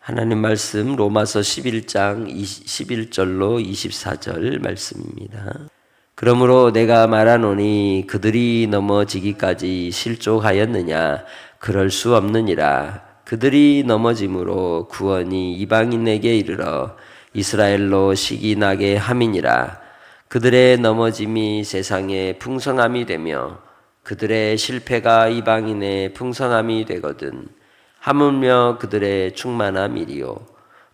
하나님 말씀 로마서 11장 11절로 24절 말씀입니다. 그러므로 내가 말하노니 그들이 넘어지기까지 실족하였느냐? 그럴 수 없느니라. 그들이 넘어짐으로 구원이 이방인에게 이르러 이스라엘로 시기 나게 함이니라. 그들의 넘어짐이 세상의 풍성함이 되며 그들의 실패가 이방인의 풍성함이 되거든. 하물며 그들의 충만함이리요.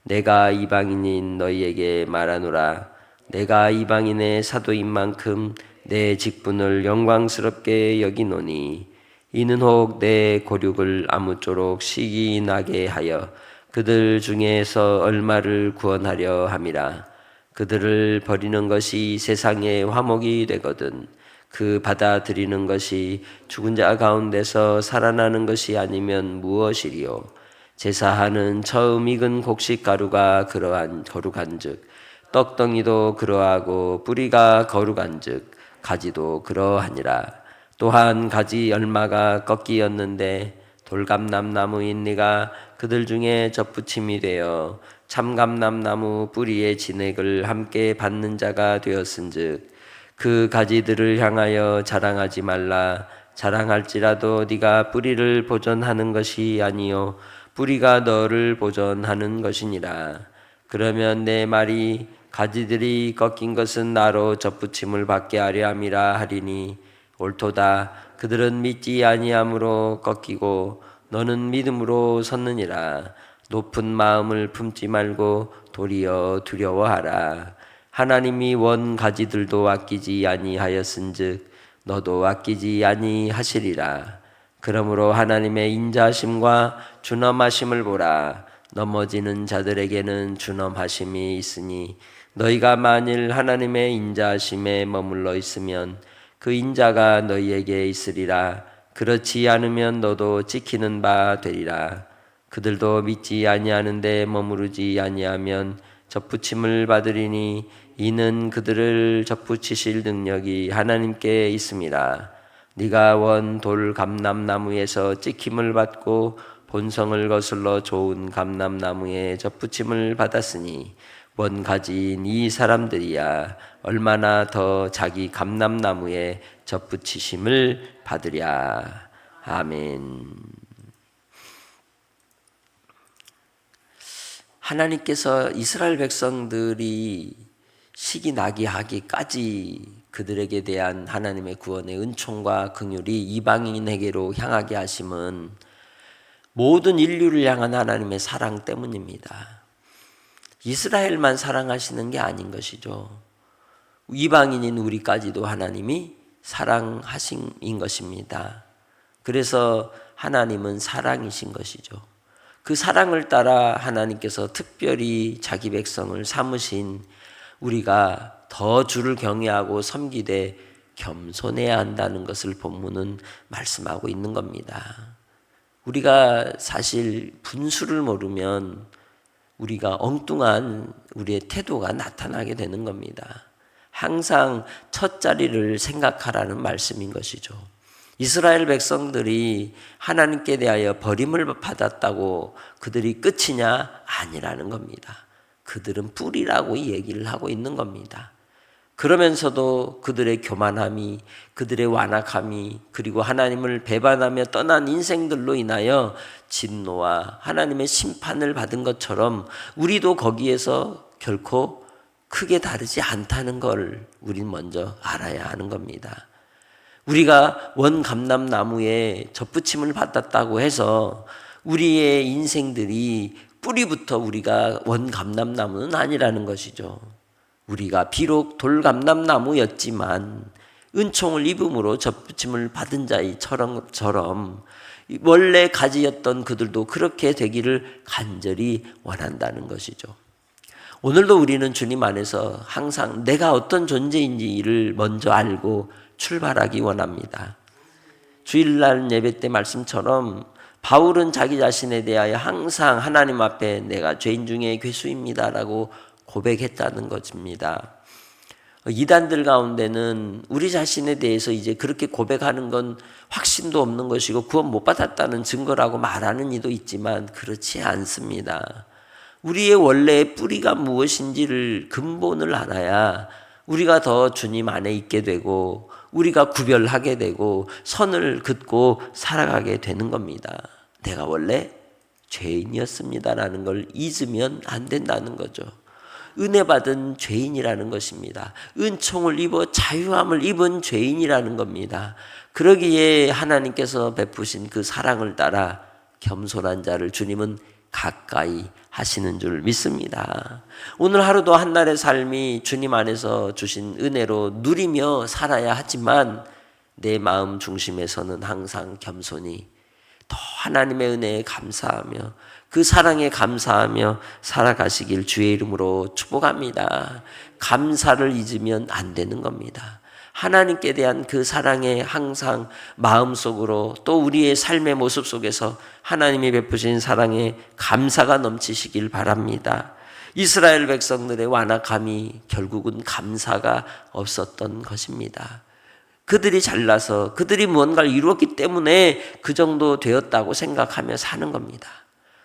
내가 이방인인 너희에게 말하노라. 내가 이방인의 사도인 만큼 내 직분을 영광스럽게 여기노니 이는 혹 내 고륙을 아무쪼록 시기 나게 하여 그들 중에서 얼마를 구원하려 함이라. 그들을 버리는 것이 세상의 화목이 되거든. 그 받아들이는 것이 죽은 자 가운데서 살아나는 것이 아니면 무엇이리요? 제사하는 처음 익은 곡식 가루가 그러한 거룩한즉 떡덩이도 그러하고 뿌리가 거룩한즉 가지도 그러하니라. 또한 가지 열마가 꺾이었는데 돌감람나무인 네가 그들 중에 접붙임이 되어 참감람나무 뿌리의 진액을 함께 받는 자가 되었은즉 그 가지들을 향하여 자랑하지 말라. 자랑할지라도 네가 뿌리를 보존하는 것이 아니요 뿌리가 너를 보존하는 것이니라. 그러면 내 말이 가지들이 꺾인 것은 나로 접붙임을 받게 하려 함이라 하리니 옳도다. 그들은 믿지 아니함으로 꺾이고 너는 믿음으로 섰느니라. 높은 마음을 품지 말고 도리어 두려워하라. 하나님이 원 가지들도 아끼지 아니하였은즉 너도 아끼지 아니하시리라. 그러므로 하나님의 인자하심과 준엄하심을 보라. 넘어지는 자들에게는 준엄하심이 있으니 너희가 만일 하나님의 인자하심에 머물러 있으면 그 인자가 너희에게 있으리라. 그렇지 않으면 너도 지키는 바 되리라. 그들도 믿지 아니하는데 머무르지 아니하면 접붙임을 받으리니 이는 그들을 접붙이실 능력이 하나님께 있음이라. 네가 원 돌 감람나무에서 찍힘을 받고 본성을 거슬러 좋은 감람나무에 접붙임을 받았으니 원 가지인 이 사람들이야 얼마나 더 자기 감람나무에 접붙이심을 받으랴. 아멘. 하나님께서 이스라엘 백성들이 시기 나게 하기까지 그들에게 대한 하나님의 구원의 은총과 긍휼이 이방인에게로 향하게 하심은 모든 인류를 향한 하나님의 사랑 때문입니다. 이스라엘만 사랑하시는 게 아닌 것이죠. 이방인인 우리까지도 하나님이 사랑하신 것입니다. 그래서 하나님은 사랑이신 것이죠. 그 사랑을 따라 하나님께서 특별히 자기 백성을 삼으신 우리가 더 주를 경외하고 섬기되 겸손해야 한다는 것을 본문은 말씀하고 있는 겁니다. 우리가 사실 분수를 모르면 우리가 엉뚱한 우리의 태도가 나타나게 되는 겁니다. 항상 첫 자리를 생각하라는 말씀인 것이죠. 이스라엘 백성들이 하나님께 대하여 버림을 받았다고 그들이 끝이냐? 아니라는 겁니다. 그들은 뿌리라고 얘기를 하고 있는 겁니다. 그러면서도 그들의 교만함이, 그들의 완악함이, 그리고 하나님을 배반하며 떠난 인생들로 인하여 진노와 하나님의 심판을 받은 것처럼 우리도 거기에서 결코 크게 다르지 않다는 걸 우린 먼저 알아야 하는 겁니다. 우리가 원 감람나무에 접붙임을 받았다고 해서 우리의 인생들이 뿌리부터 우리가 원 감람나무는 아니라는 것이죠. 우리가 비록 돌감람나무였지만 은총을 입음으로 접붙임을 받은 자처럼 원래 가지였던 그들도 그렇게 되기를 간절히 원한다는 것이죠. 오늘도 우리는 주님 안에서 항상 내가 어떤 존재인지를 먼저 알고 출발하기 원합니다. 주일날 예배 때 말씀처럼 바울은 자기 자신에 대하여 항상 하나님 앞에 내가 죄인 중에 괴수입니다라고 고백했다는 것입니다. 이단들 가운데는 우리 자신에 대해서 이제 그렇게 고백하는 건 확신도 없는 것이고 구원 못 받았다는 증거라고 말하는 이도 있지만 그렇지 않습니다. 우리의 원래의 뿌리가 무엇인지를 근본을 알아야 우리가 더 주님 안에 있게 되고 우리가 구별하게 되고 선을 긋고 살아가게 되는 겁니다. 내가 원래 죄인이었습니다라는 걸 잊으면 안 된다는 거죠. 은혜 받은 죄인이라는 것입니다. 은총을 입어 자유함을 입은 죄인이라는 겁니다. 그러기에 하나님께서 베푸신 그 사랑을 따라 겸손한 자를 주님은 가까이 하시는 줄 믿습니다. 오늘 하루도 한날의 삶이 주님 안에서 주신 은혜로 누리며 살아야 하지만 내 마음 중심에서는 항상 겸손히 더 하나님의 은혜에 감사하며 그 사랑에 감사하며 살아가시길 주의 이름으로 축복합니다. 감사를 잊으면 안 되는 겁니다. 하나님께 대한 그 사랑에 항상 마음속으로 또 우리의 삶의 모습 속에서 하나님이 베푸신 사랑에 감사가 넘치시길 바랍니다. 이스라엘 백성들의 완악함이 결국은 감사가 없었던 것입니다. 그들이 잘나서 그들이 무언가를 이루었기 때문에 그 정도 되었다고 생각하며 사는 겁니다.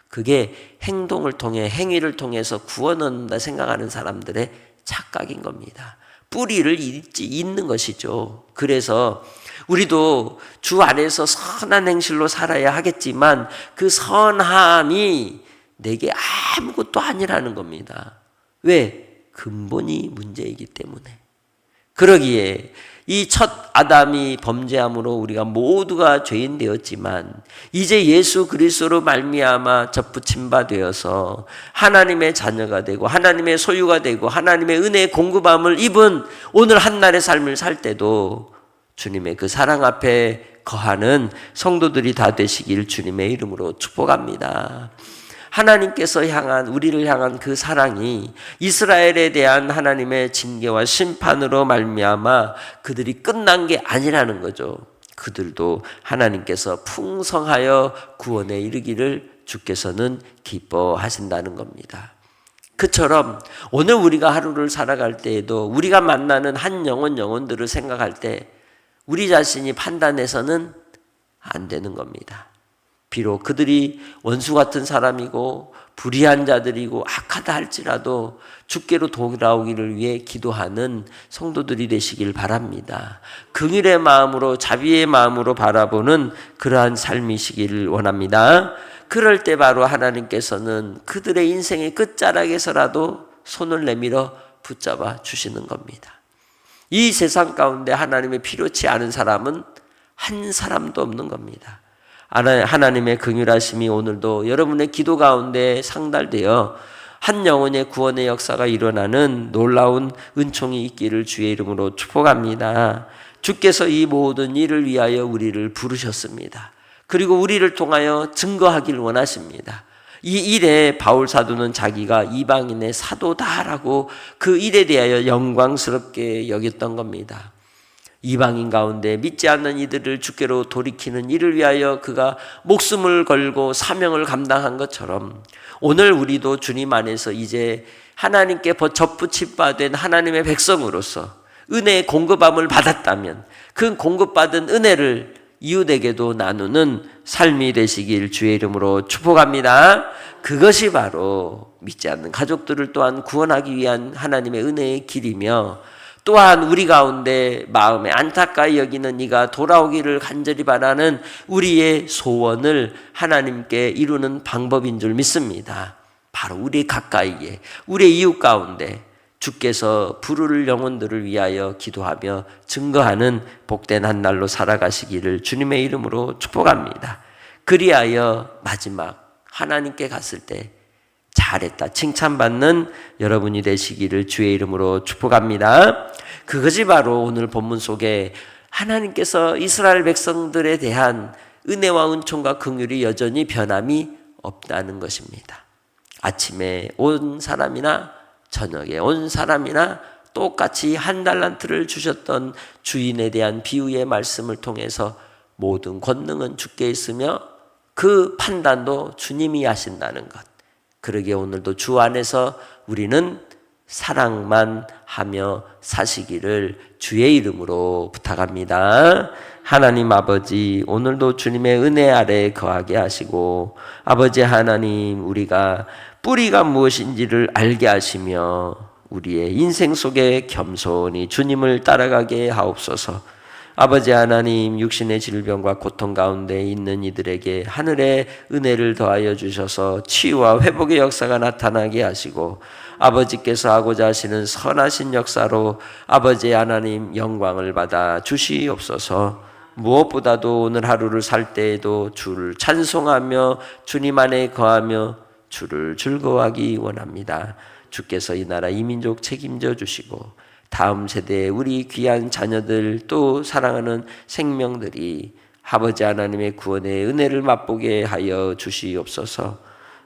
그게 행동을 통해 행위를 통해서 구원 얻는다 생각하는 사람들의 착각인 겁니다. 뿌리를 잇는 것이죠. 그래서 우리도 주 안에서 선한 행실로 살아야 하겠지만 그 선함이 내게 아무것도 아니라는 겁니다. 왜? 근본이 문제이기 때문에. 그러기에 이 첫 아담이 범죄함으로 우리가 모두가 죄인 되었지만 이제 예수 그리스도로 말미암아 접붙임 바 되어서 하나님의 자녀가 되고 하나님의 소유가 되고 하나님의 은혜의 공급함을 입은 오늘 한날의 삶을 살 때도 주님의 그 사랑 앞에 거하는 성도들이 다 되시길 주님의 이름으로 축복합니다. 하나님께서 우리를 향한 그 사랑이 이스라엘에 대한 하나님의 징계와 심판으로 말미암아 그들이 끝난 게 아니라는 거죠. 그들도 하나님께서 풍성하여 구원에 이르기를 주께서는 기뻐하신다는 겁니다. 그처럼 오늘 우리가 하루를 살아갈 때에도 우리가 만나는 한 영혼들을 생각할 때 우리 자신이 판단해서는 안 되는 겁니다. 비록 그들이 원수 같은 사람이고 불의한 자들이고 악하다 할지라도 주께로 돌아오기를 위해 기도하는 성도들이 되시길 바랍니다. 긍휼의 마음으로 자비의 마음으로 바라보는 그러한 삶이시기를 원합니다. 그럴 때 바로 하나님께서는 그들의 인생의 끝자락에서라도 손을 내밀어 붙잡아 주시는 겁니다. 이 세상 가운데 하나님의 필요치 않은 사람은 한 사람도 없는 겁니다. 하나님의 긍휼하심이 오늘도 여러분의 기도 가운데 상달되어 한 영혼의 구원의 역사가 일어나는 놀라운 은총이 있기를 주의 이름으로 축복합니다. 주께서 이 모든 일을 위하여 우리를 부르셨습니다. 그리고 우리를 통하여 증거하길 원하십니다. 이 일에 바울 사도는 자기가 이방인의 사도다라고 그 일에 대하여 영광스럽게 여겼던 겁니다. 이방인 가운데 믿지 않는 이들을 주께로 돌이키는 일을 위하여 그가 목숨을 걸고 사명을 감당한 것처럼 오늘 우리도 주님 안에서 이제 하나님께 접붙임 바 된 하나님의 백성으로서 은혜의 공급함을 받았다면 그 공급받은 은혜를 이웃에게도 나누는 삶이 되시길 주의 이름으로 축복합니다. 그것이 바로 믿지 않는 가족들을 또한 구원하기 위한 하나님의 은혜의 길이며 또한 우리 가운데 마음에 안타까이 여기는 이가 돌아오기를 간절히 바라는 우리의 소원을 하나님께 이루는 방법인 줄 믿습니다. 바로 우리 가까이에 우리의 이웃 가운데 주께서 부르를 영혼들을 위하여 기도하며 증거하는 복된 한 날로 살아가시기를 주님의 이름으로 축복합니다. 그리하여 마지막 하나님께 갔을 때 잘했다 칭찬받는 여러분이 되시기를 주의 이름으로 축복합니다. 그것이 바로 오늘 본문 속에 하나님께서 이스라엘 백성들에 대한 은혜와 은총과 긍휼이 여전히 변함이 없다는 것입니다. 아침에 온 사람이나 저녁에 온 사람이나 똑같이 한 달란트를 주셨던 주인에 대한 비유의 말씀을 통해서 모든 권능은 주께 있으며 그 판단도 주님이 하신다는 것. 그러기에 오늘도 주 안에서 우리는 사랑만 하며 사시기를 주의 이름으로 부탁합니다. 하나님 아버지, 오늘도 주님의 은혜 아래 거하게 하시고, 아버지 하나님, 우리가 뿌리가 무엇인지를 알게 하시며 우리의 인생 속에 겸손히 주님을 따라가게 하옵소서. 아버지 하나님, 육신의 질병과 고통 가운데 있는 이들에게 하늘의 은혜를 더하여 주셔서 치유와 회복의 역사가 나타나게 하시고, 아버지께서 하고자 하시는 선하신 역사로 아버지 하나님 영광을 받아 주시옵소서. 무엇보다도 오늘 하루를 살 때에도 주를 찬송하며 주님 안에 거하며 주를 즐거워하기 원합니다. 주께서 이 나라 이 민족 책임져 주시고, 다음 세대의 우리 귀한 자녀들, 또 사랑하는 생명들이 아버지 하나님의 구원의 은혜를 맛보게 하여 주시옵소서.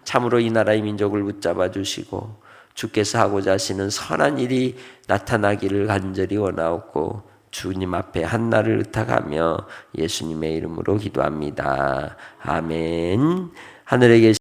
참으로 이 나라 이 민족을 붙잡아 주시고 주께서 하고자 하시는 선한 일이 나타나기를 간절히 원하옵고, 주님 앞에 한날을 의탁하며 예수님의 이름으로 기도합니다. 아멘. 하늘에 계신